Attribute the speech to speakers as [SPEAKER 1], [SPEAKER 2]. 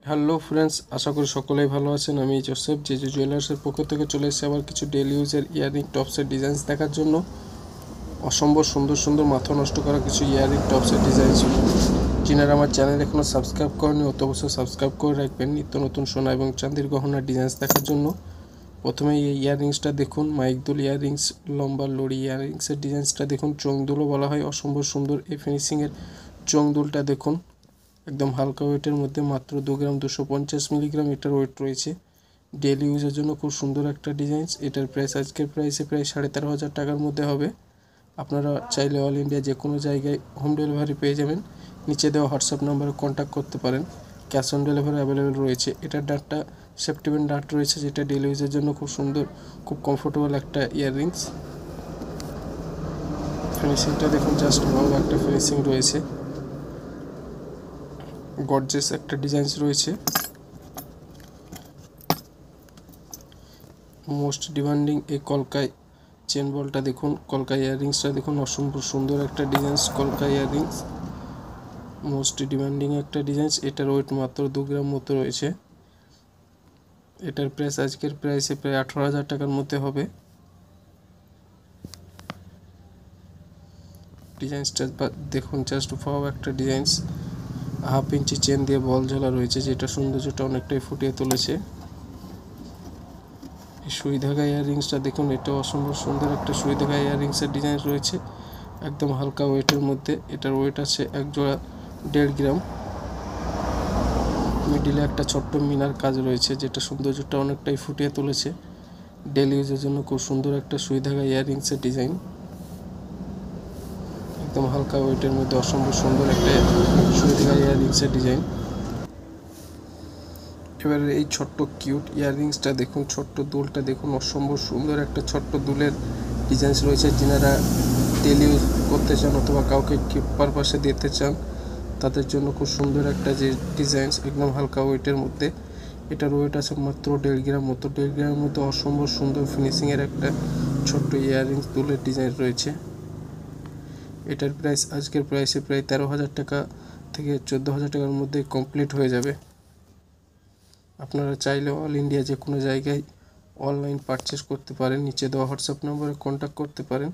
[SPEAKER 1] Hello friends, আশা করি সকলেই ভালো আছেন। আমি জোসেফ জেজু জুয়েলার্সের পক্ষ থেকে চলে এসেছি আবার কিছু ডেলি ইউজের ইয়াররিং টপসের ডিজাইনস দেখার জন্য। অসম্ভব সুন্দর সুন্দর মাথা নষ্ট করা কিছু ইয়াররিং টপসের ডিজাইনস। যিনারা আমার চ্যানেল এখনও সাবস্ক্রাইব করেনি অত অবশ্যই সাবস্ক্রাইব করে রাখবেন নিত্য নতুন সোনা এবং চাঁদির গহনার ডিজাইনস দেখার জন্য। প্রথমে এই ইয়াররিংসটা দেখুন, মাইকদুল ইয়াররিংস, লম্বা লড়ি ইয়াররিংসের ডিজাইনসটা দেখুন। চোংদুলও বলা হয়, অসম্ভব সুন্দর এই ফিনিশিংয়ের চোংদুলটা দেখুন। একদম হালকা ওয়েটের মধ্যে, মাত্র 2 গ্রাম 250 মিলিগ্রাম এটার ওয়েট রয়েছে। ডেলি ইউজের জন্য খুব সুন্দর একটা ডিজাইনস। এটার প্রাইস আজকের প্রাইসে প্রায় 13,500 টাকার মধ্যে হবে। আপনারা চাইলে অল ইন্ডিয়া যে কোনো জায়গায় হোম ডেলিভারি পেয়ে যাবেন। নিচে দেওয়া হোয়াটসঅ্যাপ নাম্বারে কন্ট্যাক্ট করতে পারেন। ক্যাশ অন ডেলিভারি অ্যাভেলেবেল রয়েছে। এটার ডাটটা সেফটিপিন ডাট রয়েছে, যেটা ডেলি ইউজের জন্য খুব সুন্দর, খুব কমফোর্টেবল একটা ইয়াররিংস। ফিনিশিংটা দেখুন, জাস্ট ভালো একটা ফিনিশিং রয়েছে। গর্জিয়াস একটা ডিজাইনস রয়েছে। মোস্ট ডিমান্ডিং এই কলকাই চেন বলটা দেখুন, কলকা ইয়াররিংসটা দেখুন, অসম্ভব সুন্দর একটা ডিজাইনস। কলকা ইয়াররিংস মোস্ট ডিমান্ডিং একটা ডিজাইনস। এটার ওয়েট মাত্র 2 গ্রাম মতো রয়েছে। এটার প্রাইস আজকের প্রাইসে প্রায় 18,000 টাকার মধ্যে হবে। ডিজাইনসটা দেখুন, জাস্ট ভালো একটা ডিজাইনস। 1/2 ইঞ্চি চেন দিয়ে বল ঝোলা রয়েছে, যেটা সৌন্দর্যটা অনেকটাই ফুটিয়ে তুলেছে। সুই ধাগা ইয়াররিংসটা দেখুন, এটা অসম্ভব সুন্দর একটা সুই ধাগা ইয়াররিংসের ডিজাইন রয়েছে, একদম হালকা ওয়েটের মধ্যে। এটার ওয়েট আছে এক জোড়া 1.5 গ্রাম। মিডিলে একটা ছোট্ট মিনার কাজ রয়েছে, যেটা সৌন্দর্যটা অনেকটাই ফুটিয়ে তুলেছে। ডেলি ইউজের জন্য খুব সুন্দর একটা সুই ধাগা ইয়াররিংসের ডিজাইন, একদম হালকা ওয়েটের মধ্যে অসম্ভব সুন্দর একটা সুই ধাগা ইয়াররিংসের ডিজাইন। এবারে এই ছোট্ট কিউট ইয়াররিংসটা দেখুন, ছোট্ট দুলটা দেখুন, অসম্ভব সুন্দর একটা ছোট্ট দুলের ডিজাইনস রয়েছে। যিনারা ডেলি ইউজ করতে চান অথবা কাউকে গিফট পারপাসে দিতে চান, তাদের জন্য খুব সুন্দর একটা যে ডিজাইনস, একদম হালকা ওয়েটের মধ্যে। এটার ওয়েট আছে মাত্র 1.5 গ্রাম মতো। 1.5 গ্রামের মধ্যে অসম্ভব সুন্দর ফিনিশিংয়ের একটা ছোট্ট ইয়াররিংস দুলের ডিজাইন রয়েছে। এটার প্রাইস আজকের প্রাইসে প্রায় 13,000 টাকা থেকে 14,000 টাকার মধ্যে কমপ্লিট হয়ে যাবে। আপনারা চাইলে অল ইন্ডিয়া যে কোনো জায়গায় অনলাইন পারচেস করতে পারেন। নিচে দেওয়া হোয়াটসঅ্যাপ নম্বরে কন্ট্যাক্ট করতে পারেন।